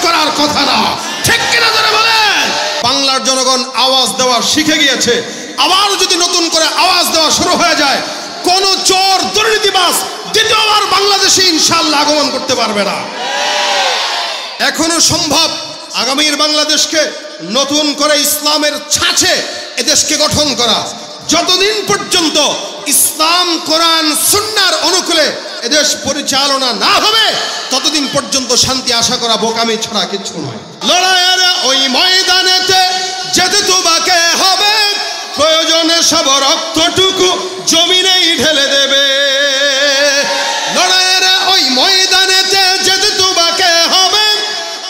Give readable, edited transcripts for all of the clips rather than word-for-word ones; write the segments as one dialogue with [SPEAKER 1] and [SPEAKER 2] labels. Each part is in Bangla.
[SPEAKER 1] করার কথা না, ঠিক কিনা যারা বলেন? বাংলার জনগণ আওয়াজ দেওয়া শিখে গিয়েছে, আবার যদি নতুন করে আওয়াজ দেওয়া শুরু হয়ে যায়, কোন চোর দুর্নীতিবাজ দ্বিতীয়বার বাংলাদেশে ইনশাআল্লাহ আগমন করতে পারবে না। এখনো সম্ভব আগামীর বাংলাদেশকে নতুন করে ইসলামের ছাঁচে এদেশকে গঠন করা। যতদিন পর্যন্ত ইসলাম কোরআন সুন্নাহর অনুকূলে এদেশ পরিচালনা না হবে ততদিন পর্যন্ত শান্তি আশা করা বোকামি ছাড়া কিছু নয়। লড়াইয়ের ওই ময়দানেতে যেতে তোমাকে হবে, প্রয়োজনে সব রক্তটুকু জমিনেই ঢেলে দেবে। লড়াইয়ের ওই ময়দানেতে যেতে তোমাকে হবে,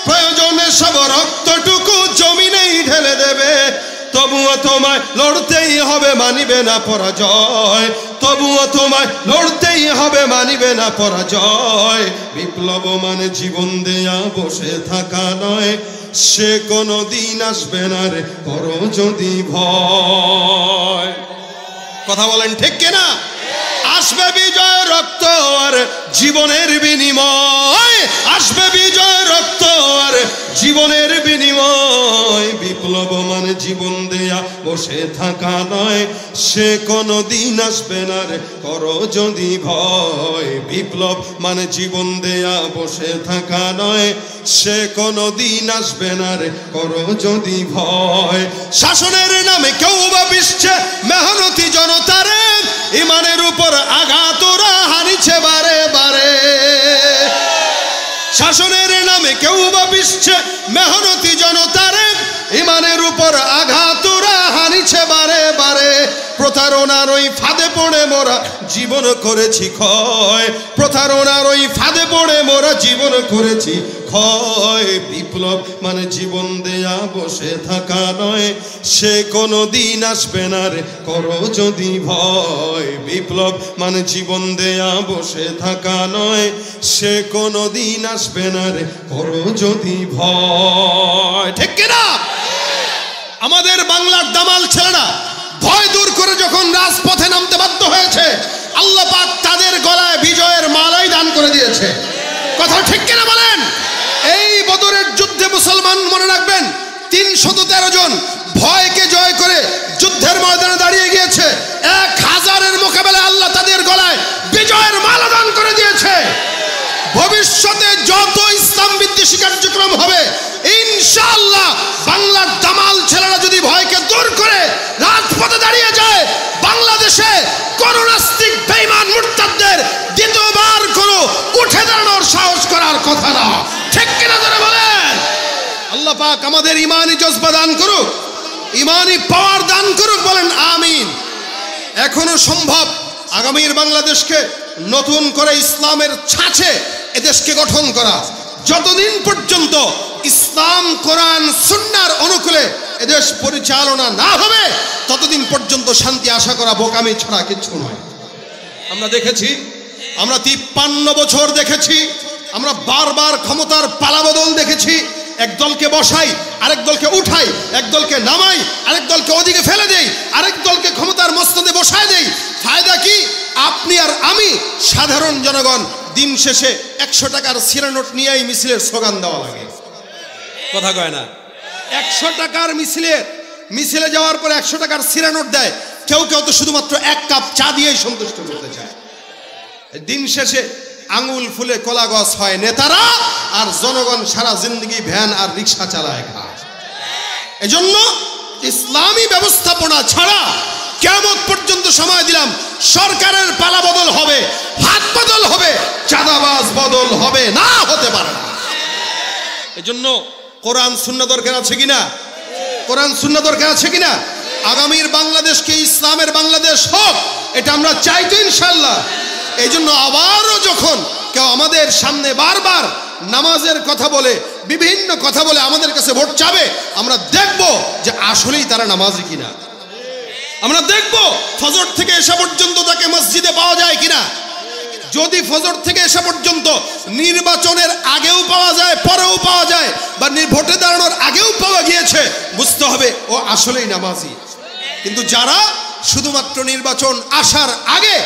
[SPEAKER 1] প্রয়োজনে সব রক্তটুকু জমিনেই ঢেলে দেবে। তবুও তোমায় লড়তেই হবে, মানিবে না পরাজয়। তবুও তোমায় লড়তেই হবে, মানিবে না পরাজয়। বিপ্লব মানে জীবন দেয়া বসে থাকা নয়, সে কোনো দিন আসবে না রে করো যদি ভয়। কথা বলেন ঠিক কিনা? আসবে বিজয় রক্ত আর জীবনের বিনিময়, আসবে বিজয় রক্ত আর জীবনের বিনিময়। বিপ্লব মানে জীবন দেয়া বসে থাকা নয়, সে কোনো দিন আসবে না রে করো যদি ভয়। বিপ্লব মানে জীবন দেয়া বসে থাকা নয়, সে কোনো দিন আসবে না রে করো যদি ভয়। শাসনের নামে কেউ বা পিছছে মেহনতি জনতারে, ইমানের উপর আঘাত ওরা হানিছে বারে বারে। শাসনের নামে কেউ বা পিছছে মেহনতি জনতারে, ইমানের উপর আঘাত ওরা হানিছে বারে বারে। প্রতারণার ওই ফাঁদে পড়ে মোরা জীবন করেছি ক্ষয়, প্রতারণার ওই ফাঁদে পড়ে মোরা জীবন করেছি ক্ষয়। বিপ্লব মানে জীবন দেয়া বসে থাকা নয়, সে কোনো দিন আসবে না রে করো যদি ভয়। বিপ্লব মানে জীবন দেয়া বসে থাকা নয়, সে কোনো দিন আসবে না রে করো যদি ভয়। ঠিক কিনা? আমাদের বাংলার দামাল ছেলেরা ভয় দূর করে যখন রাজপথে নামতে বাধ্য হয়েছে, আল্লাহ পাক তাদের গলায় বিজয়ের মালাই দান করে দিয়েছে। কথা ঠিক কিনা বলেন? এই বদরের যুদ্ধে মুসলমান মনে রাখবেন 313 জন ভয়কে জয় করে যুদ্ধের ময়দানে দাঁড়িয়ে গিয়েছে। 1000-এর মোকাবেলায় আল্লাহ তাদের গলায় বিজয়ের মালা দান করে দিয়েছে। ভবিষ্যতে যত ইসলাম বিদ্বেষী কার্যক্রম হবে ইনশাআল্লাহ বাংলার দামাল ছেলেরা যদি ভয়কে দূর করে রাজপথে দাঁড়িয়ে যায়, বাংলাদেশে কোন নাস্তিক বেঈমান মুরতাদদের দ্বিতীয়বার কোনো উঠে দাঁড়ানোর সাহস করার কথা না, ঠিক কিনা যারা বলেন? আল্লাহ পাক আমাদের ইমানি জজবা দান করুক, ইমানি পাওয়ার দান করুক, বলেন আমিন। এখনো সম্ভব আগামীর বাংলাদেশকে নতুন করে ইসলামের ছাঁচে এদেশকে গঠন করা। যতদিন পর্যন্ত ইসলাম কোরআন সুন্নাহর অনুকূলে এদেশ পরিচালনা না হবে ততদিন পর্যন্ত শান্তি আশা করা বোকামি ছাড়া কিছু নয়। আমরা দেখেছি, আমরা 53 বছর দেখেছি, আমরা বারবার ক্ষমতার পালাবদল দেখেছি। এক দলকে বসাই, আরেক দলকে উঠাই, এক দলকে নামাই, আরেক দলকে ওদিকে ফেলে দেই, আরেক দলকে ক্ষমতার মস্তদে বসায় দেই। ফায়দা কি? আপনি আর আমি সাধারণ জনগণ দিন শেষে 100 টাকার সিরা নোট নিয়েই মিছিলের স্লোগান দেওয়া লাগে। কথা কয় না? 100 টাকার মিছিলে যাওয়ার পরে 100 টাকার সিরা নোট দেয়। কেউ কেউ তো শুধুমাত্র 1 কাপ চা দিয়েই সন্তুষ্ট করতে চায়। দিন শেষে আঙুল ফুলে কলা গাছ হয় নেতারা, আর জনগণ সারা জিন্দগি ভ্যান আর রিক্সা চালায় খায়। এজন্য ইসলামী ব্যবস্থাপনা ছাড়া কিয়ামত পর্যন্ত সময় দিলাম, সরকারের পালা বদল হবে, হাত বদল হবে, চাঁদাবাজ বদল হবে না, হতে পারে না। এজন্য কোরআন সুন্নাহ দরকার আছে কিনা? কোরআন সুন্নাহ দরকার আছে কিনা? আগামীর বাংলাদেশকে ইসলামের বাংলাদেশ হোক, এটা আমরা চাই তো ইনশাআল্লাহ। এই জন্য আবারও যখন কেউ আমাদের সামনে বারবার নামাজের কথা বলে, বিভিন্ন কথা বলে আমাদের কাছে ভোট চাবে, আমরা দেখব যে আসলেই তারা নামাজি কিনা। আমরা দেখব ফজর থেকে এসা পর্যন্ত তাকে মসজিদে পাওয়া যায় কিনা। যদি ফজর থেকে এসা পর্যন্ত নির্বাচনের আগেও পাওয়া যায়, পরেও পাওয়া যায়, বা ভোটে দাঁড়ানোর আগেও পাওয়া গিয়েছে, বুঝতে হবে ও আসলেই নামাজি। কিন্তু যারা শুধুমাত্র নির্বাচন আসার আগে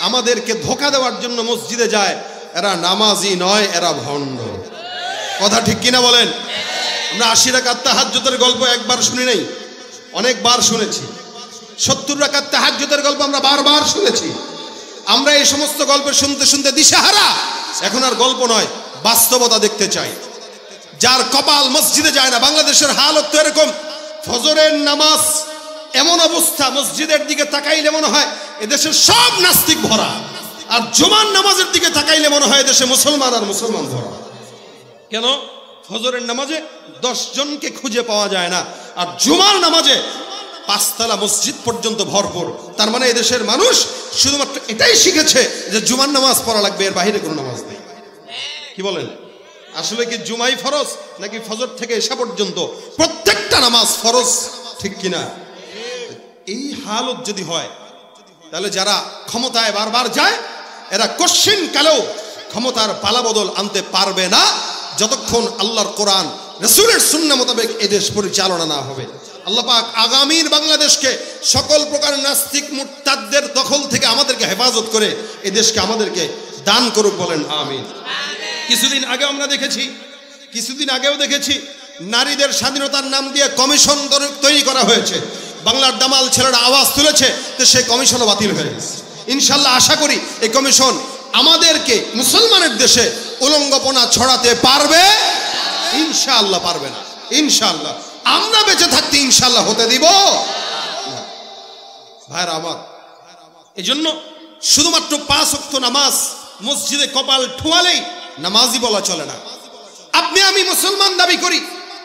[SPEAKER 1] আমাদেরকে ধোঁকা দেওয়ার জন্য মসজিদে যায়, এরা নামাজি নয়, এরা ভণ্ড। কথা ঠিক কিনা বলেন? আমরা 80 রাকাত তাহাজ্জুদের গল্প একবার শুনি নাই, অনেকবার শুনেছি। 70 রাকাত তাহাজ্জুদের গল্প আমরা বারবার শুনেছি। আমরা এই সমস্ত গল্প শুনতে শুনতে দিশেহারা। এখন আর গল্প নয়, বাস্তবতা দেখতে চাই। যার কপাল মসজিদে যায় না, বাংলাদেশের হালত তো এরকম। ফজরের নামাজ এমন অবস্থা, মসজিদের দিকে তাকাইলে মনে হয় এদেশের সব নাস্তিক ভরা, আর জুমার নামাজের দিকে তাকাইলে মনে হয় এদেশে মুসলমান আর মুসলমান ভরা। কেন? ফজরের নামাজে 10 জনকে খুঁজে পাওয়া যায় না, আর জুমার নামাজে 5 তলা মসজিদ পর্যন্ত ভরপুর। তার মানে এদেশের মানুষ শুধুমাত্র এটাই শিখেছে যে জুমার নামাজ পড়া লাগবে, এর বাইরে কোনো নামাজ নেই। কি বলেন? আসলে কি জুমাই ফরজ, নাকি ফজর থেকে এশা পর্যন্ত প্রত্যেকটা নামাজ ফরজ? ঠিক কিনা? এই হালত যদি হয়, তাহলে যারা ক্ষমতায় বারবার যায় এরা কোশ্চিন কালেও ক্ষমতার পালাবদল আনতে পারবে না, যতক্ষণ আল্লাহর কোরআন রাসূলের সুন্নাহ মোতাবেক এদেশ পরিচালনা না হবে। আল্লাহ পাক আগামীর বাংলাদেশকে সকল প্রকার নাস্তিক মুরতাদদের দখল থেকে আমাদেরকে হেফাজত করে এদেশকে আমাদেরকে দান করুক, বলেন আমিন। কিছুদিন আগেও দেখেছি নারীদের স্বাধীনতার নাম দিয়ে কমিশন তৈরি করা হয়েছে। বাংলার দামাল ছেলেরা আওয়াজ তুলেছে, তো সেই কমিশনও বাতিল হয়ে গেছে। ইনশাল্লাহ আশা করি এই কমিশন আমাদেরকে মুসলমানের দেশে উলঙ্গপনা ছড়াতে পারবে? ইনশাআল্লাহ পারবে না। ইনশাআল্লাহ আমরা বেঁচে থাকতে ইনশাআল্লাহ হতে দিব না। ভাইরা আমার, এজন্য শুধুমাত্র 5 ওয়াক্ত নামাজ মসজিদে কপাল ঠুয়ালেই নামাজি বলা চলে না। আপনি আমি মুসলমান দাবি করি,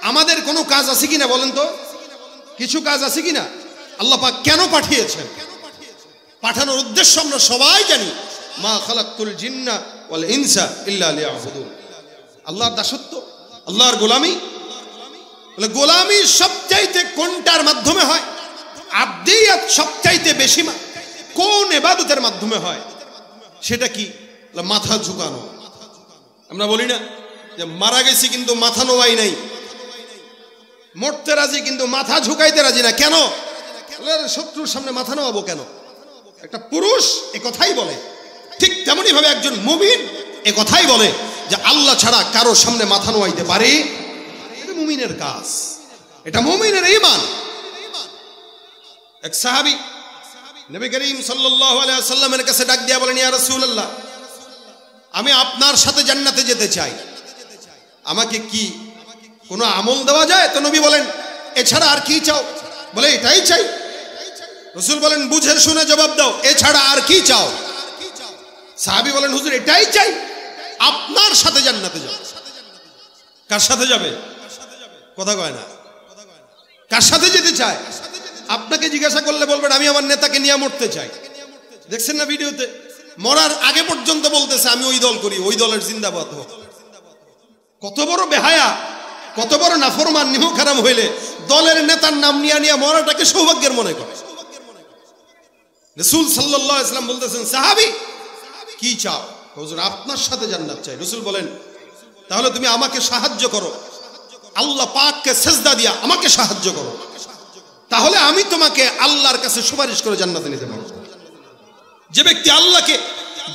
[SPEAKER 1] আমাদের কোনো কাজ আছে কিনা বলেন তো? কিছু কাজ আছে কিনা? আল্লাহ পাক কেন পাঠিয়েছেন? পাঠানোর উদ্দেশ্য আমরা সবাই জানি। মা খালাকতুল জিন্না ওয়াল ইনসা ইল্লা লিয়াবুদুন। আল্লাহর দাসত্ব, আল্লাহর গোলামি। বলে গোলামি সবচাইতে কোনটার মাধ্যমে হয়? আবদিয়াত সবচাইতে বেশি কোন ইবাদতের মাধ্যমে হয়? সেটা কি? মাথা ঝুঁকানো। আমরা বলি না যে মারা গেছি কিন্তু মাথা নোয়াই নাই, মরতে রাজি কিন্তু মাথা ঝুঁকাইতে রাজি না। কেন? শত্রুর সামনে মাথা নোয়াবো কেন? একটা পুরুষ এ কথাই বলে, ঠিক তেমনি ভাবে একজন মুমিন এ কথাই বলে যে আল্লাহ ছাড়া কারো সামনে মাথা নোয়াইতে পারে? এটা মুমিনের কাজ, এটা মুমিনের ঈমান। এক সাহাবী নবী করিম সাল্লাল্লাহু আলাইহি ওয়াসাল্লামের কাছে ডাক দিয়া বলেন, ইয়া রাসূলুল্লাহ, আমি আপনার সাথে জান্নাতে যেতে চাই, আমাকে কি কোনো আমল দেওয়া যায়? তো নবী বলেন, এছাড়া আর কি চাও? বলে এটাই চাই। রাসূল বলেন, বুঝে শুনে জবাব দাও, এছাড়া আর কি চাও? সাহাবী বলেন, হুজুর এটাই চাই, আপনার সাথে জান্নাতে যাব। কার সাথে যাবে? কথা কয় না। কার সাথে যেতে চায়? আপনাকে জিজ্ঞাসা করলে বলবেন আমি আমার নেতাকে নিয়ে মরতে চাই। দেখছেন না ভিডিওতে? মরার আগে পর্যন্ত বলতেছে আমি ওই দল করি, ওই দলের জিন্দাবাদ হোক। কত বড় বেহায়া, কত বড় নাফরমান নিমখারাম হইলে দলের নেতার নাম নিয়ে নিয়ে মরাটাকে সৌভাগ্যের মনে করে। রাসূল সাল্লাল্লাহু আলাইহি ওয়াসাল্লাম বলতেছেন, সাহাবী কি চাও? হুজুর আপনার সাথে জান্নাত চাই। রাসূল বলেন, তাহলে তুমি আমাকে সাহায্য করো, আল্লাহ পাককে সিজদা দিয়া আমাকে সাহায্য করো, তাহলে আমি তোমাকে আল্লাহর কাছে সুপারিশ করে জান্নাতে নিতে পারবো। যে ব্যক্তি আল্লাহকে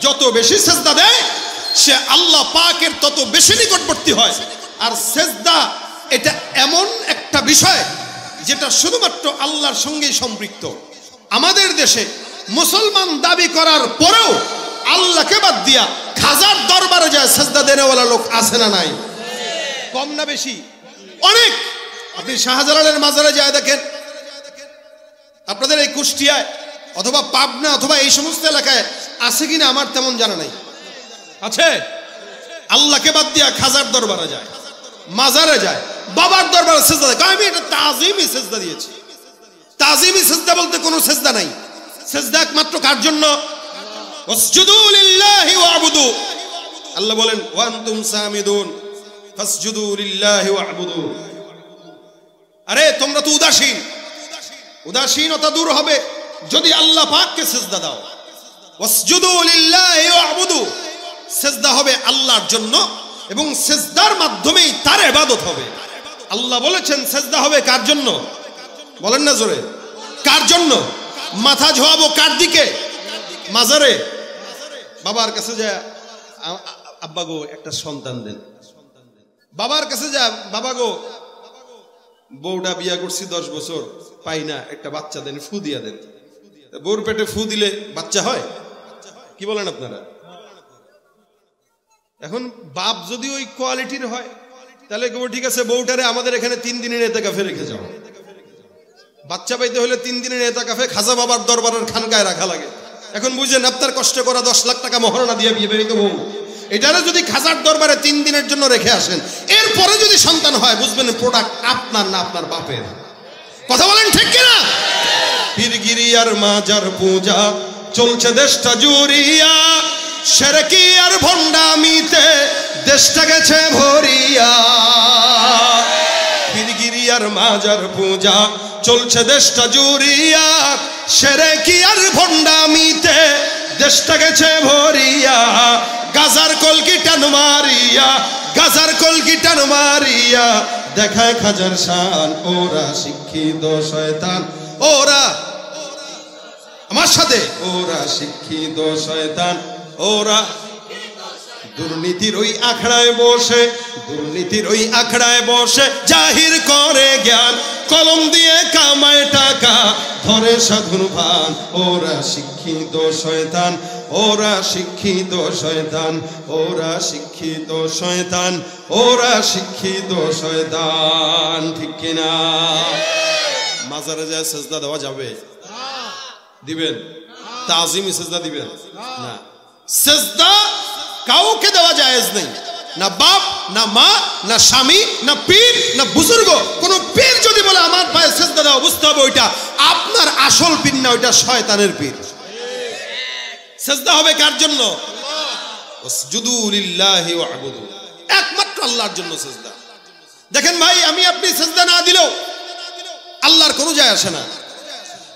[SPEAKER 1] যত বেশি সিজদা দেয় সে আল্লাহ পাকের তত বেশি নিকটবর্তী হয়। আর সিজদা এটা এমন একটা বিষয় যেটা শুধুমাত্র আল্লাহর সঙ্গেই সম্পৃক্ত। আমাদের দেশে মুসলমান দাবি করার পরেও আল্লাহকে বাদ দিয়া খাজার দরবারে যায় সিজদা দেনেওয়ালা লোক আছে না নাই? কম না বেশি? অনেক। আপনি শাহজালালের মাজারে যায় দেখেন, আপনাদের এই কুষ্টিয়ায় অথবা পাবনা অথবা এই সমস্ত এলাকায় আছে কিনা আমার তেমন জানা নাই। আছে? আল্লাহকে বাদ দিয়া খাজার দরবারে যায়, মাজারে যায়, বাবার দরবারে সিজদা দেয়। আমি এটা তাজিমি সিজদা দিয়েছি। তাজিমি সিজদা বলতে কোনো সিজদা নাই। সিজদা একমাত্র কার জন্য? ওয়াসজুদু লিল্লাহি ওয়া'বুদু। আল্লাহ বলেন, ওয়া আনতুম সামিদুন ফাসজুদু লিল্লাহি ওয়া'বুদু। আরে তোমরা তো উদাসীন, উদাসীনতা দূর হবে যদি আল্লাহ পাককে সিজদা দাও। ওয়াসজুদু লিল্লাহি ওয়া'বুদু, সিজদা হবে আল্লাহর জন্য এবং সিজদার মাধ্যমেই তার ইবাদত হবে। আল্লাহ বলেছেন সিজদা হবে কার জন্য? বলেন না জোরে, কার জন্য? মাথা ঝোয়াবো কার দিকে? মাজারে। বাবার কাছে যায়, আব্বা গো একটা সন্তান দেন। বাবার কাছে যা, বাবা গো বউটা বিয়া করছি 10 বছর, পাই না, একটা বাচ্চা দেন, ফু দিয়া দেন। বউর পেটে ফু দিলে বাচ্চা হয়? কি বলেন আপনারা? এখন বাপ যদি ওই কোয়ালিটির হয় তাহলে কেউ ঠিক আছে বউটারে আমাদের এখানে 3 দিনের এতেকাফে রেখে যাও। বাচ্চা পাইতে হলে 3 দিনের এতেকাফে খাজা বাবার দরবারের খানকায় রাখা লাগে। এখন বুঝেন আপনার কষ্ট করা 10 লাখ টাকা মহারণা দিয়ে বিয়ে বেরিয়ে বউ, এটারে যদি খাজার দরবারে 3 দিনের জন্য রেখে আসেন, এরপরে যদি সন্তান হয় বুঝবেন প্রোডাক্ট আপনার না আপনার বাপের। কথা বলেন ঠিক কিনা? পীরগিরি আর মাজার পূজা চলছে দেশটা জুড়িয়া, শিরকি আর ভণ্ডামিতে দেশটা গেছে ভরিয়া। পীরগিরি আর মাজার পূজা চলছে দেশটা জুড়িয়া, শিরকি আর ভণ্ডামিতে দেশটা গেছে ভরিয়া। গাজার কলকি টান মারিয়া, গাজার কলকি টান মারিয়া দেখায় খাজার শান। ওরা শিক্ষিত শয়তান, ওরা আমার সাথে, ওরা শিক্ষিত শয়তান, ওরা দুর্নীতির ওই আখড়ায় বসে, দুর্নীতির ওই আখড়ায় বসে জাহির করে জ্ঞান, কলম দিয়ে কামায় টাকা ধরে সাধুর ভান। ওরা শিক্ষিত শয়তান, ওরা শিক্ষিত শয়তান, ওরা শিক্ষিত শয়তান, ওরা শিক্ষিত শয়তান। ঠিক কিনা? মাজারে যায় সেজদা দেওয়া যাবে? দিবেন? তাজিমি সেজদা দিবেন না। সেজদা কাউকে দেওয়া জায়েজ নেই, না বাপ, না মা, না স্বামী, না পীর, না বুজুর্গ। কোন পীর যদি বলে আমার পায়ে সেজদা দাও, বুঝতে হবে ওইটা আপনার আসল পীর না, ওইটা শয়তানের পীর। সেজদা হবে কার জন্য? ওয়াসজুদু লিল্লাহি ওয়া'বুদু, একমাত্র আল্লাহর জন্য সেজদা। দেখেন ভাই, আমি আপনি সেজদা না দিলেও আল্লাহর কোনো যায় আসে না।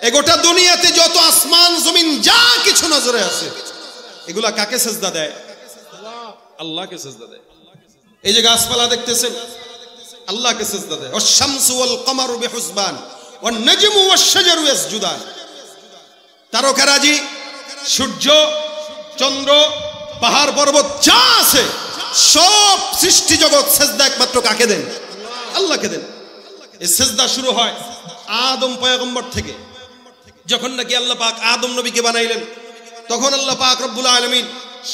[SPEAKER 1] এই গোটা দুনিয়াতে যত আসমান জমিন যা কিছু নজরে আছে, এগুলা কাকে সেজদা দেয়? আল্লাহকে সেজদা দেয়। এই যে গাছপালা দেখতেছেন, আল্লাহকে সেজদা দেয়। ওয়াশ-শামসু ওয়াল কমারু বিহুসবান ওয়ান নাজমু ওয়াশ-শাজারু ইয়াসজুদান। তারকারাজি, সূর্য, চন্দ্র, পাহাড় পর্বত যা আছে সব সৃষ্টি জগৎ সেজদা একমাত্র কাকে দেন? আল্লাহকে দেন। এই সেজদা শুরু হয় আদম পয়গম্বর থেকে। যখন নাকি আল্লাহ পাক আদম নবীকে বানাইলেন, তখন আল্লাহ পাক রব্বুল আলামিন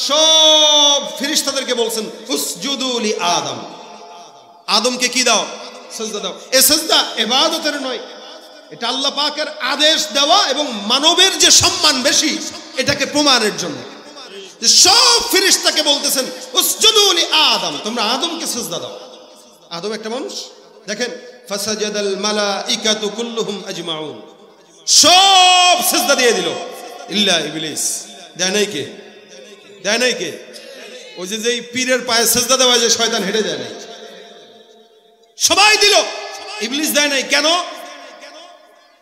[SPEAKER 1] সব ফেরেশতাদেরকে বলছেন উসজুদু লি আদম। আদমকে কি দাও? সেজদা দাও। এই সেজদা ইবাদতের নয়, এটা আল্লাহ পাকের আদেশ দেওয়া এবং মানবের যে সম্মান বেশি এটাকে প্রমাণের জন্য। সব ফেরেশতাকে বলতেছেন উসজুদু লি আদম, তোমরা আদমকে সেজদা দাও। আদম একটা মানুষ। দেখেন ফাসাজাদাল মালাইকাতু কুল্লুহুম আজমাউন, সব সেজদা দিয়ে দিল ইল্লা ইবলিস। দেয় নাই কে? দেয় নাই কে? ওই যে পীরের পায়ে সেজদা দেওয়া যে শয়তান হেঁটে যায় নাই, সবাই দিল, ইবলিস দেয় নাই। কেন?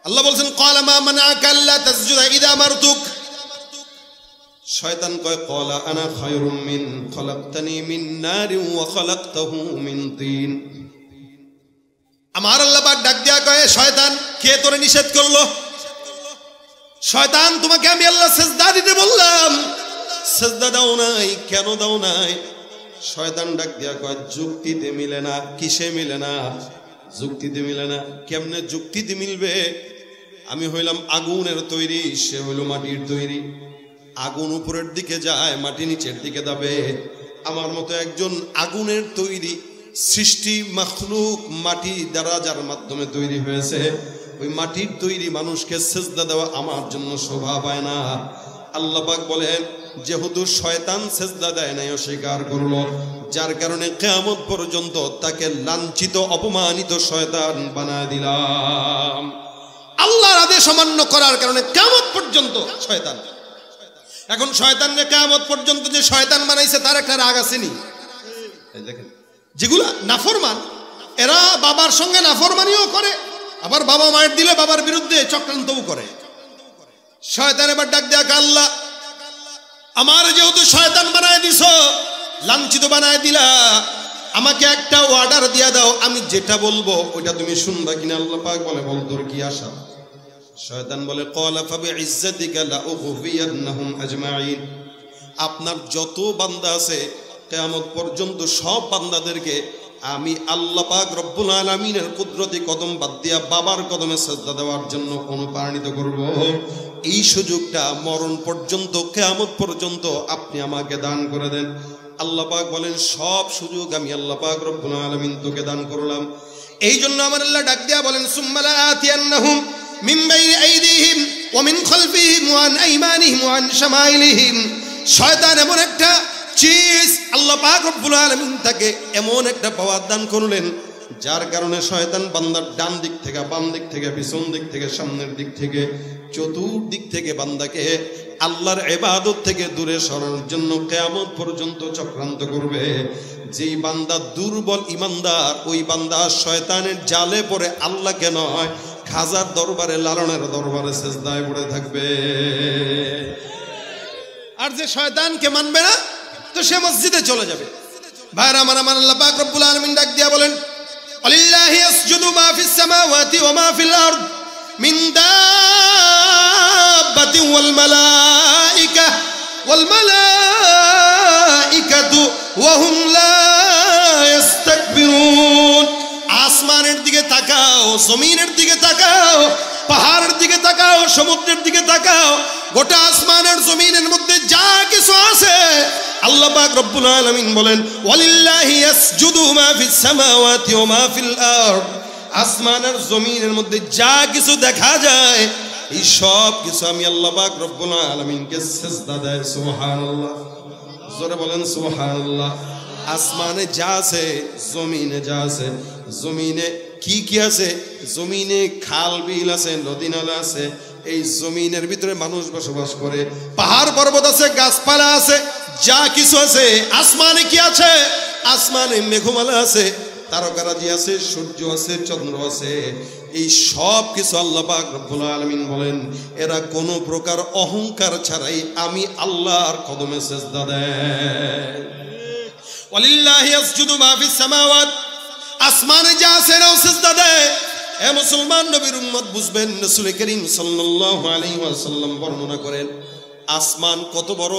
[SPEAKER 1] আল্লাহ বলছেন ক্বালা মা মানাআকা আল্লা তাসজুদা ইযা আমারতুক। শয়তান কয় ক্বালা আনা খায়রুম মিন খলাকতানি মিন নারিন ওয়া খলাকতাহু মিন তিন। আমার আল্লাহ পাক ডাক দিয়া কয় শয়তান, কে তোরে নিষেধ করলো? শয়তান, তোমাকে আমি আল্লাহ সেজদা দিতে বললাম, সেজদা দাও নাই, কেন দাও নাই? শয়তান ডাক দিয়া কয় যুক্তিতে মিলে না। কিসে মিলে না? যুক্তিতে মিলে না। কেমনে যুক্তিতে মিলবে? আমি হইলাম আগুনের তৈরি, সে হইল মাটির তৈরি। আগুন উপরের দিকে যায়, মাটি নিচের দিকে যাবে। আমার মতো একজন আগুনের তৈরি সৃষ্টি মাখলুক, মাটি দ্বারা যার মাধ্যমে তৈরি হয়েছে, ওই মাটির তৈরি মানুষকে সেজদা দেওয়া আমার জন্য শোভা পায় না। আল্লাহ পাক বলেন যেহেতু শয়তান সেজদা দেয় নাই, অস্বীকার করলো, যার কারণে কিয়ামত পর্যন্ত তাকে লাঞ্ছিত অপমানিত শয়তান বানায় দিলাম। আল্লাহর আদেশ অমান্য করার কারণে কিয়ামত পর্যন্ত শয়তান। এখন শয়তানকে কিয়ামত পর্যন্ত যে শয়তান বানাইছে তার একটা রাগ আসেনি? দেখেন, যেগুলা নাফরমান, এরা বাবার সঙ্গে নাফরমানিও করে, আবার বাবা মায়ের দিলে বাবার বিরুদ্ধে চক্রান্তও করে। শয়তান এবার ডাক দেয়া, আল্লাহ আমার যেহেতু শয়তান বানায় দিছ, লাঞ্ছিত বানায় দিলা, আমাকে একটা অর্ডার দিয়া দাও, আমি যেটা বলবো ওইটা তুমি শুনবা কিনা? আল্লাহ পাক বলে বল তোর কি আশা? শয়তান বলে ক্বালা ফাবিইজ্জাতিকা লাউগফিয়ান্নাহুম আজমাইন। আপনার যত বান্দা আছে কিয়ামত পর্যন্ত সব বান্দাদেরকে আমি আল্লাহ পাক রব্বুল আলামিনের কুদরতি কদম বাদ দিয়া বাবার কদমে সিজদা দেওয়ার জন্য অনুপ্রাণিত করব, এই সুযোগটা মরণ পর্যন্ত, কিয়ামত পর্যন্ত আপনি আমাকে দান করে দেন। আল্লাহ পাক বলেন, সব সুযোগ আমি আল্লাহ পাক রব্বুল আলামিন তোকে দান করলাম। এই জন্য আমার আল্লাহ ডাক দিয়া বলেন, সুম্মা লাআতিয়ান্নাহুম মিন বাইনি আইদিহিম ওয়া মিন খালফিহিম ওয়া আন আইমানিহিম ওয়া আন শামাইলিহিম। শয়তান এমন একটা চিজ, আল্লাহ পাক রব্বুল আলামিন তাকে এমন একটা পাওয়ার দান করলেন, যার কারণে শয়তান বান্দার ডান দিক থেকে, বাম দিক থেকে, পিছন দিক থেকে, সামনের দিক থেকে, চতুর্দিক থেকে বান্দাকে আল্লাহর ইবাদত থেকে দূরে সরানোর জন্য কিয়ামত পর্যন্ত চক্রান্ত করবে। যেই বান্দা দুর্বল ইমানদার, ওই বান্দা শয়তানের জালে পড়ে আল্লাহকে নয়, খাজার দরবারে, লালনের দরবারে সিজদায় পড়ে থাকবে। আর যে শয়তানকে মানবে না, তো সে মসজিদে চলে যাবে। ভাইরা আমার, আল্লাহ পাক রব্বুল আলামিন ডাক দিয়া বলেন, ওয়ালিল্লাহি ইয়াসজুদু মা ফিস সামাওয়াতি ওয়া মা ফিল আরদ মিন দাব্বাতিন ওয়াল মালাইকাতু ওয়া হুম লা ইস্তাকবিরুন। আসমানের দিকে তাকাও, জমিনের দিকে তাকাও, পাহাড়ের দিকে তাকাও, সমুদ্রের দিকে তাকাও, গোটা আসমানের জমিনের মধ্যে যা কিছু আছে, আল্লাহ পাক রব্বুল আলামিন বলেন, ওয়ালিল্লাহি ইয়াসজুদু মা ফিস সামাওয়াতি ওয়া মা ফিল আরদ। আসমানের জমিনের মধ্যে যা কিছু দেখা যায়, এই সব কিছু আমি আল্লাহ পাক রব্বুল আলামিনকে সিজদা দেয়। সুবহানাল্লাহ, জোরে বলেন সুবহানাল্লাহ। আসমানে যা আছে, জমিনে যা আছে, জমিনে কি কি আছে? জমিনে খাল বিল আছে, নদী নালা আছে, এই জমিনের ভিতরে মানুষ বসবাস করে, পাহাড় পর্বত আছে, গাছপালা আছে, যা কিছু আছে। আসমানে কি আছে? আসমানে মেঘমালা আছে, তারকারাজি আছে, সূর্য আছে, চন্দ্র আছে। এই সব কিছু আল্লাহ পাক রব্বুল আলামিন বলেন, এরা কোনো প্রকার অহংকার ছাড়াই আমি আল্লাহর কদমে সিজদা দেয়। ওয়ালিল্লাহি ইয়াসজুদু মা ফিস সামাওয়াত, আসমানে যা আছে এরাও সিজদা দেয়। এ মুসলমান নবীর উম্মত বুঝবেন, রাসূল করিম সাল্লাল্লাহু আলাইহি ওয়াসাল্লাম বর্ণনা করেন, আসমান কত বড়,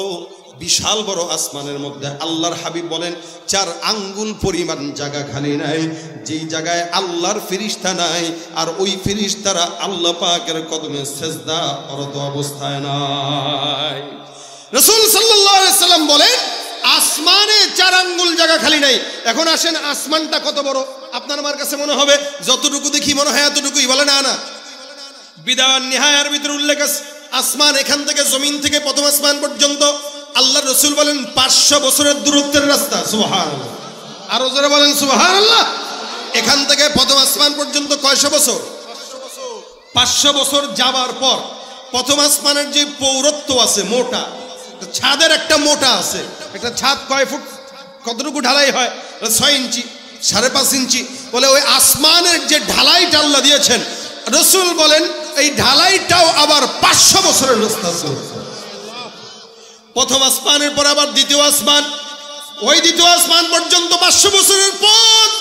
[SPEAKER 1] বিশাল বড়। আসমানের মধ্যে আল্লাহর হাবিব বলেন, 4 আঙ্গুল পরিমাণ জায়গা খালি নাই, যেই জায়গায় আল্লাহর ফেরেশতা নাই, আর ওই ফেরেশতারা আল্লাহ পাকের কদমে সিজদা করত অবস্থায় নাই। রাসূল সাল্লাল্লাহু আলাইহি ওয়াসাল্লাম বলেন, আসমানে 4 আঙ্গুল জায়গা খালি নাই। এখন আসেন, আসমানটা কত বড় আপনার আমার কাছে মনে হবে যতটুকু দেখি মনে হয় এতটুকুই, বলে না? না, বিদায় নিহায়ার ভিতরে উল্লেখ আছে, আসমান এখান থেকে, জমিন থেকে প্রথম আসমান পর্যন্ত আল্লাহর রাসূল বলেন 500 বছরের দূরত্বের রাস্তা। সুবহানাল্লাহ, আরো জোরে বলেন সুবহানাল্লাহ। এখান থেকে প্রথম আসমান পর্যন্ত কয়শো বছর? 500 বছর যাবার পর প্রথম আসমানের যে পৌরত্ব আছে, মোটা ছাদের একটা মোটা আছে, একটা ছাদ কয় ফুট, কতটুকু ঢালাই হয়? 6 ইঞ্চি, 5.5 ইঞ্চি। বলে ওই আসমানের যে ঢালাইটা আল্লাহ দিয়েছেন, রাসূল বলেন এই ঢালাইটাও আবার 500 বছরের রাস্তা চলছে। প্রথম আসমানের পর আবার দ্বিতীয় আসমান, ওই দ্বিতীয় আসমান পর্যন্ত 500 বছরের পথ।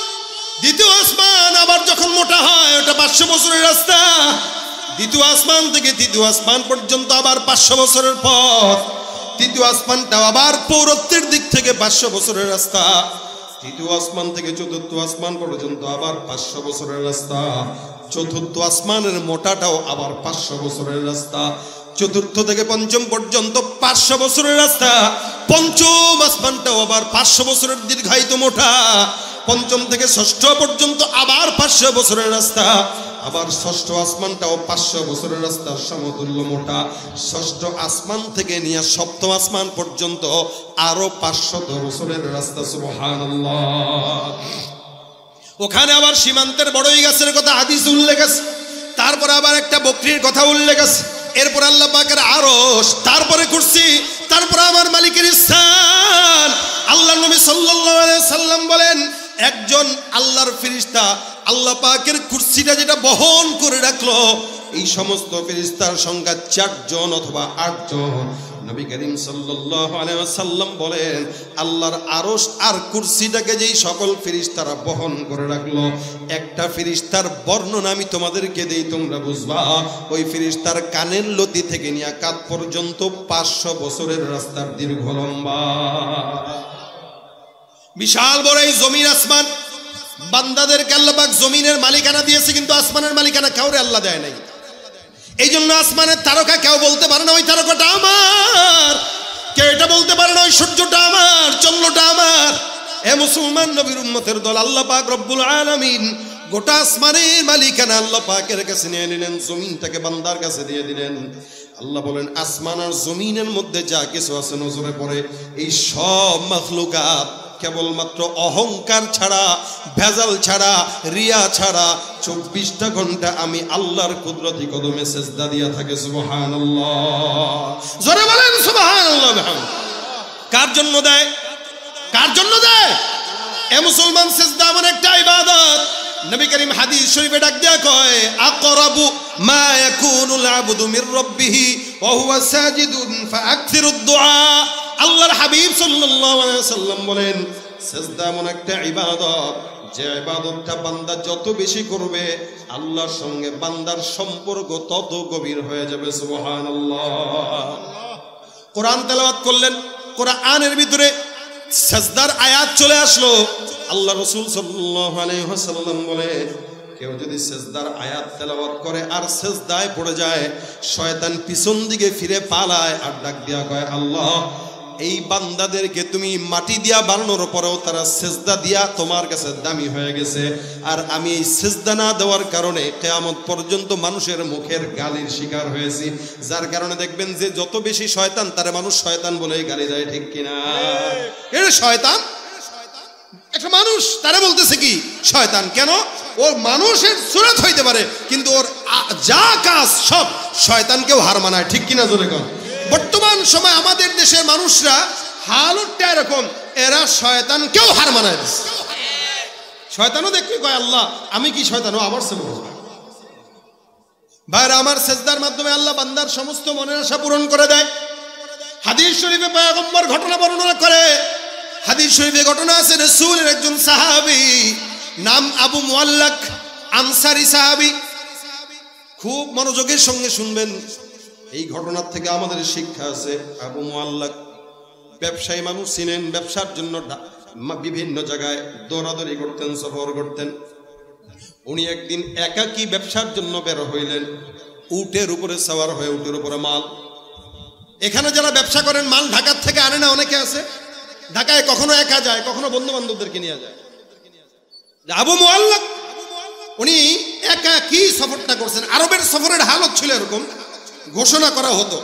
[SPEAKER 1] দ্বিতীয় আসমান আবার যখন মোটা হয়, ওটা 500 বছরের রাস্তা। দ্বিতীয় আসমান থেকে তৃতীয় আসমান পর্যন্ত আবার 500 বছরের পথ। তৃতীয় আসমানটাও আবার পৌরত্বের দিক থেকে 500 বছরের রাস্তা। তৃতীয় আসমান থেকে চতুর্থ আসমান পর্যন্ত আবার 500 বছরের রাস্তা। চতুর্থ আসমানের মোটাটাও আবার 500 বছরের রাস্তা। চতুর্থ থেকে পঞ্চম পর্যন্ত 500 বছরের রাস্তা। পঞ্চম আসমানটাও আবার 500 বছরের দীর্ঘায়িত মোটা। পঞ্চম থেকে ষষ্ঠ পর্যন্ত আবার 500 বছরের রাস্তা। আবার ষষ্ঠ আসমানটাও 500 বছরের রাস্তার সমতুল্য মোটা। ষষ্ঠ আসমান থেকে নিয়ে সপ্তম আসমান পর্যন্ত আরো 500 বছরের রাস্তা। সুবহানাল্লাহ। ওখানে আবার সীমান্তের বড়ই গাছের কথা হাদিস উল্লেখ আছে, তারপরে আবার একটা বকরির কথা উল্লেখ আছে, এরপর আল্লাহ পাকের আরশ, তারপরে কুরসি, তারপরে আমার মালিকের স্থান। আল্লাহ নবী সাল্লাল্লাহু আলাইহি সাল্লাম বলেন, একজন আল্লাহর ফেরেশতা আল্লাহ পাকের কুরসিটা যেটা বহন করে রাখলো, এই সমস্ত ফেরেশতার সংখ্যা 4 জন অথবা 8 জন। নবী করিম সাল্লাল্লাহু আলাইহি ওয়াসাল্লাম বলেন, আল্লাহর আরশ আর কুরসিটাকে যেই সকল ফেরেশতারা বহন করে রাখলো, একটা ফেরেশতার বর্ণনা আমি তোমাদেরকে দেই, তোমরা বুঝবা। ওই ফেরেশতার কানের লতি থেকে নিয়ে কাঁধ পর্যন্ত 500 বছরের রাস্তার দীর্ঘ লম্বা। বিশাল বড় এই জমিন আসমান, বান্দাদেরকে আল্লাহ পাক জমিনের মালিকানা দিয়েছে, কিন্তু আসমানের মালিকানা কাউরে আল্লাহ দেয় নাই। এই জন্য আসমানের তারকা কেউ বলতে পারে না ওই তারকাটা আমার, কেউ এটা বলতে পারে না ওই সূর্যটা আমার, চন্দ্রটা আমার। এ মুসলমান নবীর উম্মতের দল, আল্লাহ পাক রব্বুল আলামিন গোটা আসমানের মালিকানা আল্লাহ পাকের কাছে নিয়ে নিলেন, জমিনটাকে বান্দার কাছে দিয়ে দিলেন। আল্লাহ বলেন আসমান আর জমিনের মধ্যে যা কিছু আছে নজরে পড়ে, এই সব মাখলুকাত কেবলমাত্র অহংকার ছাড়া, ভেজাল ছাড়া, রিয়া ছাড়া 24টা ঘন্টা আমি আল্লাহর কুদরতি কদমে সেজদা দিয়া থাকে। সুবহানাল্লাহ, জোরে বলেন সুবহানাল্লাহ। কার জন্য দেয়? কার জন্য দেয়? এ মুসলমান, সেজদা এমন একটা ইবাদত, নবী করিম হাদিস শরীফে ডাক দেয়া কয় আকরাবু মা ইয়াকুনুল আবদু মির রাব্বিহি ওয়া হুয়া সাজিদুন ফাআকসিরুদ দুআ। আল্লাহর হাবিব সাল্লাল্লাহু আলাইহি ওয়াসাল্লাম বলেন সেজদা এমন একটা ইবাদত, যে ইবাদতটা বান্দা যত বেশি করবে আল্লাহর সঙ্গে বান্দার সম্পর্ক তত গভীর হয়ে যাবে। সুবহানাল্লাহ। কোরআন তেলাওয়াত করলেন, কোরআনের ভিতরে সেজদার আয়াত চলে আসলো। আল্লাহ রাসূল সাল্লাল্লাহু আলাইহি ওয়াসাল্লাম বলে কেউ যদি সেজদার আয়াত তেলাওয়াত করে আর সেজদায় পড়ে যায়, শয়তান পিছন দিকে ফিরে পালায় আর ডাক দিয়া কয় আল্লাহ, এই বান্দাদেরকে তুমি মাটি দিয়া বানানোর পরেও তারা সেজদা দিয়া তোমার কাছে দামি হয়ে গেছে, আর আমি এই সেজদা না দেওয়ার কারণে কিয়ামত পর্যন্ত মানুষের মুখের গালির শিকার হয়েছি। যার কারণে দেখবেন যে যত বেশি শয়তান তারে মানুষ শয়তান বলেই গালি দেয়, ঠিক কিনা? এটা শয়তান, একটা মানুষ তারা বলতেছে কি শয়তান। কেন? ওর মানুষের সুরত হইতে পারে, কিন্তু ওর যা কাজ সব শয়তানকেও হার মানায়, ঠিক কিনা? জোরে কর। বর্তমান সময় আমাদের দেশের মানুষরা হালতটা এরকম, এরা শয়তানকেও হার মানায় দিচ্ছে। শয়তানও দেখতে কয় আল্লাহ আমি কি শয়তানও আমার সেবা। ভাইরা আমার, সেজদার মাধ্যমে আল্লাহ বান্দার সমস্ত মনের আশা পূরণ করে দেয়। হাদিস শরীফে পয়গম্বর ঘটনা বর্ণনা করে। হাদিস শরীফে ঘটনা আছে, রাসূলের একজন সাহাবী নাম আবু মুআল্লাক, আনসারী সাহাবী। খুব মনোযোগের সঙ্গে শুনবেন, এই ঘটনার থেকে আমাদের শিক্ষা আছে। আবু মুআল্লাক ব্যবসায়ী মানুষ ছিলেন, ব্যবসার জন্য বিভিন্ন জায়গায় দৌড়াদৌড়ি করতেন, সফর করতেন। উনি একদিন একাকী ব্যবসার জন্য বের হইলেন, উটের উপরে সওয়ার হয়ে, উটের উপরে মাল। এখানে যারা ব্যবসা করেন মাল ঢাকার থেকে আনে না, অনেকে আছে ঢাকায় কখনো একা যায়, কখনো বন্ধু বান্ধবদেরকে নিয়ে যায়। আবু মুআল্লাক উনি একাকী সফরটা করছেন। আরবের সফরের হালত ছিল এরকম, ঘোষণা করা হতো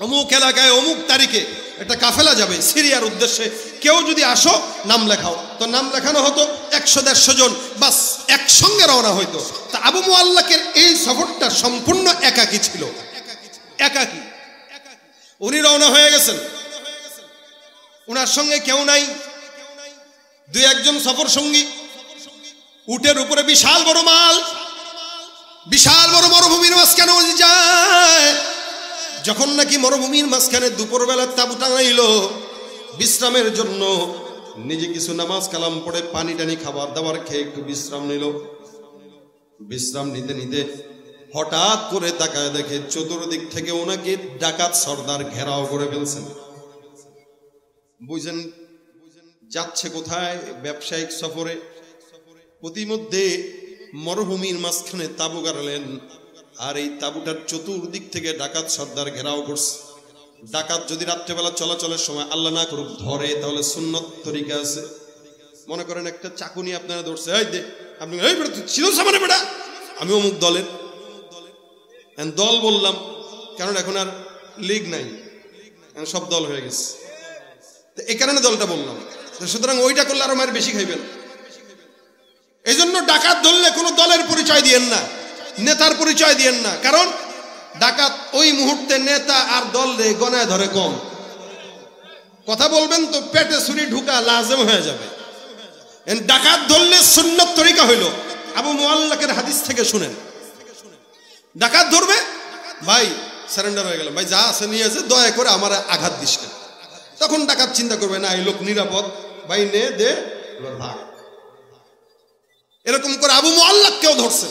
[SPEAKER 1] অমুক এলাকায় অমুক তারিখে একটা কাফেলা যাবে সিরিয়ার উদ্দেশ্যে, কেউ যদি আসো নাম লেখাও। তো নাম লেখানো হতো 100-150 জন, বাস একসঙ্গে রওনা হইতো। তা আবু মুআল্লাকের এই সফরটা সম্পূর্ণ একাকী ছিল, একাকী। উনি রওনা হয়ে গেছেন, উনার সঙ্গে কেউ নাই, 2-1 সফর সঙ্গী। উটের উপরে বিশাল বড় মাল, বিশাল বড় মরুভূমির মাঝখানে যায়। যখন নাকি মরুভূমির মাঝখানে দুপুরবেলা তাঁবু টাঙাইল বিশ্রামের জন্য, নিজে কিছু নামাজ কালাম পড়ে পানি টানি খাবার দাবার খেয়ে একটু বিশ্রাম নিল। বিশ্রাম নিতে নিতে হঠাৎ করে তাকায় দেখে চতুর্দিক থেকে ওনাকে ডাকাত সর্দার ঘেরাও করে ফেলছেন। বুঝেন যাচ্ছে কোথায়? ব্যবসায়িক সফরে। প্রতিমধ্যে মরুভূমির মাঝখানে তাঁবু গাড়লেন, আর এই তাঁবুটার চতুর্দিক থেকে ডাকাত সর্দার ঘেরাও করছে। ডাকাত যদি রাত্রেবেলা চলাচলের সময় আল্লাহ না করুক ধরে, তাহলে সুন্নত তরিকা আছে। মনে করেন একটা চাকুনি আপনারা ধরছে, এই দে আপনি, এই বেটা তুই ছিল সামনে বেটা, আমি অমুক দলের। দল বললাম কারণ এখন আর লীগ নাই, সব দল হয়ে গেছে, এই কারণে দলটা বললাম। সুতরাং ওইটা করলে আরো মায়ের বেশি খাইবেন। এই জন্য ডাকাত ধরলে কোনো দলের পরিচয় দিয়েন না, নেতার পরিচয় দিয়েন না, কারণ ডাকাত ওই মুহূর্তে নেতা আর দল রে গনায় ধরে কম। কথা বলবেন তো পেটে ছুরি ঢুকা লাজম হয়ে যাবে। ডাকাত ধরলে সুন্নত তরিকা হইল। আবু মুআল্লাকের হাদিস থেকে শুনেন, ডাকাত ধরবে, ভাই সারেন্ডার হয়ে গেলাম, ভাই যা আছে নিয়ে আছে, দয়া করে আমার আঘাত দিস না। তখন ডাকাত চিন্তা করবে না এই লোক নিরাপদ, ভাই নে দে এবার ভাগ। এরকম করে আবু মুআল্লাক কেউ ধরছে।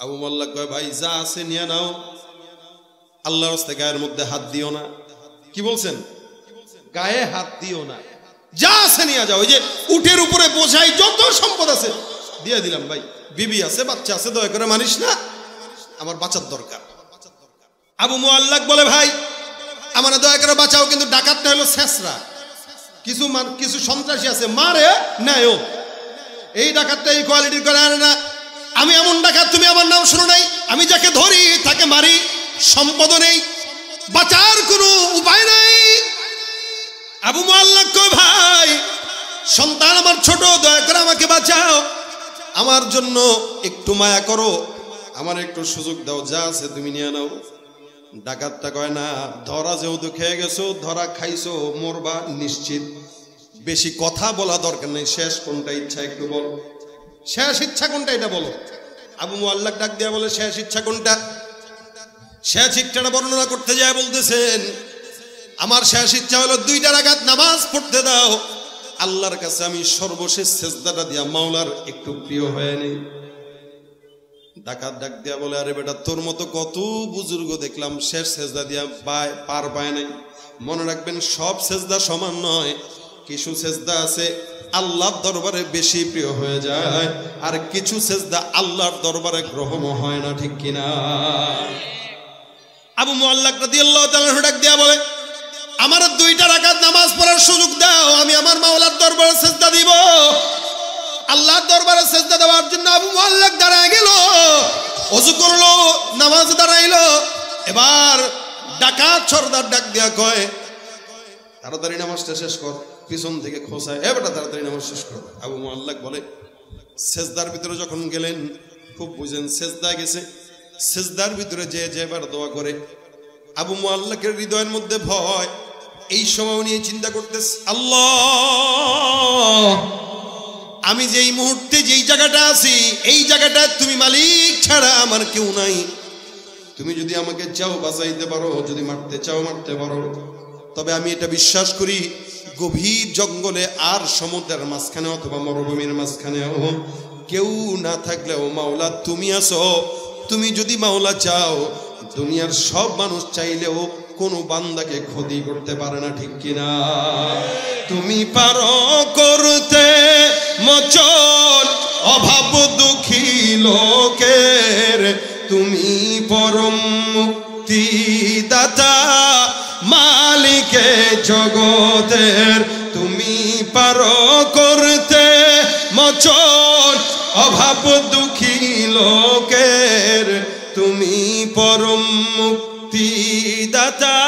[SPEAKER 1] আবু মুআল্লাক কয় ভাই যা আছে নিয়ে নাও, আল্লাহর রাস্তায় গায়ের মধ্যে হাত দিও না। কি বলছেন? গায়ে হাত দিও না, যা আছে নিয়ে যাও। ওই যে উটের উপরে বোঝাই যত দিয়ে দিলাম ভাই, বিবি আছে, বাচ্চা আছে, দয়া করে মানিস না, আমার বাঁচার দরকার। আবু মুআল্লাক বলে ভাই আমার দয়া করে বাঁচাও, কিন্তু ডাকাতটা হলো শেষরা, কিছু সন্ত্রাসী আছে, মারে নেয়ও। এই ডাকাতটা এই কোয়ালিটির করে আনে না। আমি এমন ডাকাত, তুমি আমার নাম শুনো নাই, আমি যাকে ধরি তাকে মারি, সম্পদ নেই, বাঁচার কোনো উপায় নাই। আবু মুআল্লাক কয় ভাই সন্তান আমার ছোট, দয়া করে আমাকে বাঁচাও, আমার জন্য একটু মায়া করো, আমার একটু সুযোগ দাও, যা আছে তুমি নিয়ে নাও। ডাকাতটা কয় না, ধরা যেহেতু খেয়ে গেছো, ধরা খাইছো, মরবা নিশ্চিত, বেশি কথা বলা দরকার নেই, শেষ কোনটা ইচ্ছা একটু বলো, শেষ ইচ্ছা কোনটা এটা বলো। আবু মুআল্লাক ডাক দিয়া বলে শেষ ইচ্ছা কোনটা? শেষ ইচ্ছাটা বর্ণনা করতে যায় বলতেছেন আমার শেষ ইচ্ছা হলো 2টা রাকাত নামাজ পড়তে দাও, আল্লাহর কাছে আমি সর্বশেষ সেজদাটা দিয়া মাওলার একটু প্রিয় হয়ে নেই। ডাকাত ডাক দিয়া বলে আরে বেটা, তোর মতো কত বুজুর্গ দেখলাম শেষ সেজদা দিয়া পার পায় নাই। মনে রাখবেন সব সেজদা সমান নয়, কিছু সেজদা আছে আল্লাহর দরবারে বেশি প্রিয় হয়ে যায়, আর কিছু সেজদা আল্লাহর দরবারে গ্রহণ হয় না, ঠিক কিনা? আবু মুআল্লাক রাদিয়াল্লাহু তাআলা ডাক দিয়া বলে আমার 2টা রাকাত নামাজ পড়ার সুযোগ দাও, আমি আমার মাওলার দরবারে সেজদা দিব। আল্লাহর দরবারে সেজদা দেওয়ার জন্য আবু মুআল্লাক দাঁড়ায় গেল, ওযু করলো, নামাজে দাঁড়াইলো। এবার ডাকাত সর্দার ডাক দিয়া কয় তাড়াতাড়ি নামাজটা শেষ কর, পিছন থেকে খোঁচায়, এ বেটা তাড়াতাড়ি নামাজ শেষ কর। আবু মুআল্লাক বলে সেজদার ভিতরে যখন গেলেন, খুব বুঝেন, সেজদা গেছে, সেজদার ভিতরে যে এবার দোয়া করে। আবু মুআল্লাকের হৃদয়ের মধ্যে ভয়, এই সময় নিয়ে চিন্তা করতেছে আল্লাহ আমি যেই মুহূর্তে যেই জায়গাটা আছি, এই জায়গাটায় তুমি মালিক ছাড়া আমার কেউ নাই, তুমি যদি আমাকে চাও বাঁচাইতে পারো, যদি মারতে চাও মারতে পারো, তবে আমি এটা বিশ্বাস করি গভীর জঙ্গলে আর সমুদ্রের মাঝখানে অথবা মরুভূমির মাঝখানেও কেউ না থাকলেও মাওলা তুমি আছো। তুমি যদি মাওলা চাও, দুনিয়ার সব মানুষ চাইলেও কোনো বান্দাকে ক্ষতি করতে পারে না, ঠিক কিনা? তুমি পারো করতে মোচন অভাব দুঃখী লোকের, তুমি পরম মুক্তিদাতা মালিকে জগতের, তুমি পারো করতে মোচন অভাব দুঃখী লোকের, তুমি পরম মুক্তিদাতা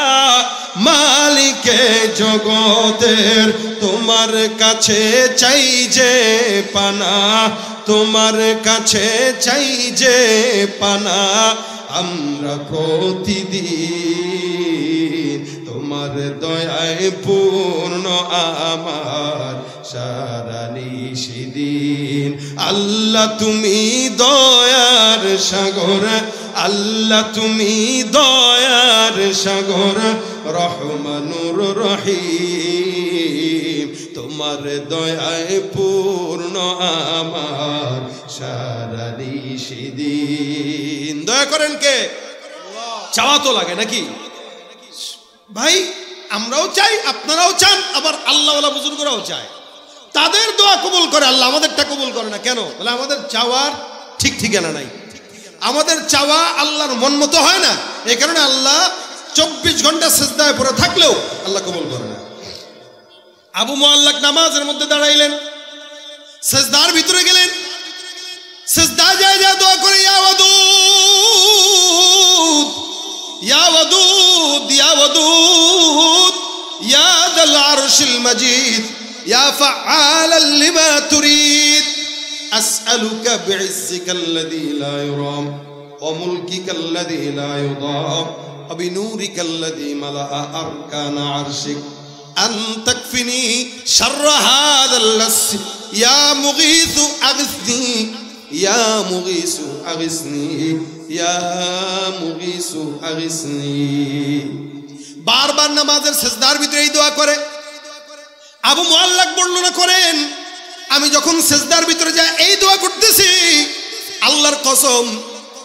[SPEAKER 1] মালিকে জগতের। তোমার কাছে চাই যে পানা, তোমার কাছে চাই যে পানা, আমরা প্রতিদিন তোমার দয়ায় পূর্ণ আমার সারা নিশিদিন। আল্লাহ তুমি দয়ার সাগর, আল্লাহ তুমি দয়ার সাগর, রহমানুর রহিম, তোমার দয়ায় পূর্ণ আমার সারা নিশিদিন। দয়া করেন কে? চাওয়া তো লাগে নাকি ভাই? আমরাও চাই, আপনারাও চান, আবার আল্লাহওয়ালা বুজুর্গরাও চায়, তাদের দোয়া কবুল করে আল্লাহ, আমাদেরটা কবুল করে না কেন? বলে আমাদের চাওয়ার ঠিক ঠিকানা নাই, আমাদের চাওয়া আল্লাহর মন মতো হয় না, এই কারণে আল্লাহ 24 ঘন্টা সেজদায় পড়ে থাকলেও আল্লাহ কবুল করে না। আবু মুআল্লাক নামাজের মধ্যে দাঁড়াইলেন, সেজদার ভিতরে গেলেন, সেজদায় যায় যায় দোয়া করে ইয়া ওয়াদুদ ইয়া ওয়াদুদ ইয়া ওয়াদুদ ইয়া যাল আরশিল মাজিদ ইয়া ফাআলাল লিমা তুরিদ আসআলুকা বিইজ্জিকাল্লাযী লা ইউরাম ওয়া মুলকিকাল্লাযী লা ইউদাম ওয়া বিনূরিকাল্লাযী মালাআ আরকানা আরশিক আন তাকফিনি শাররা হাযাল লাস ইয়া মুগীসু আগিসনি ইয়া মুগীসু আগিসনি ইয়া মুগীসু আগিসনি। বারবার নামাজের সেজদার ভিতরে এই দোয়া করে। আবু মুআল্লাক বর্ণনা করেন, আমি যখন সেজদার ভিতরে যাই এই দোয়া করতেছি, আল্লাহর কসম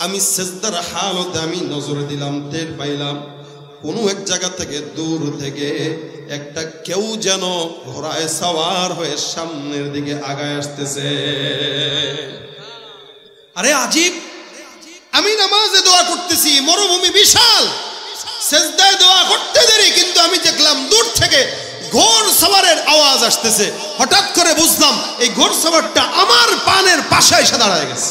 [SPEAKER 1] আমি সেজদার হালতে আমি নজর দিলাম, টের পাইলাম কোনো এক জায়গা থেকে দূর থেকে একটা কেউ যেন ঘোড়ায় সাওয়ার হয়ে সামনের দিকে আগায় আসতেছে।
[SPEAKER 2] আরে আজিব,
[SPEAKER 1] আমি নামাজে দোয়া করতেছি, মরুভূমি বিশাল, সেজদায় দোয়া করতে দেরি, কিন্তু আমি দেখলাম দূর থেকে ঘোড় সওয়ারের আওয়াজ আসতেছে। হঠাৎ করে বুঝলাম এই ঘোড় সওয়ারটা আমার পানের পাশে এসে দাঁড়ায় গেছে।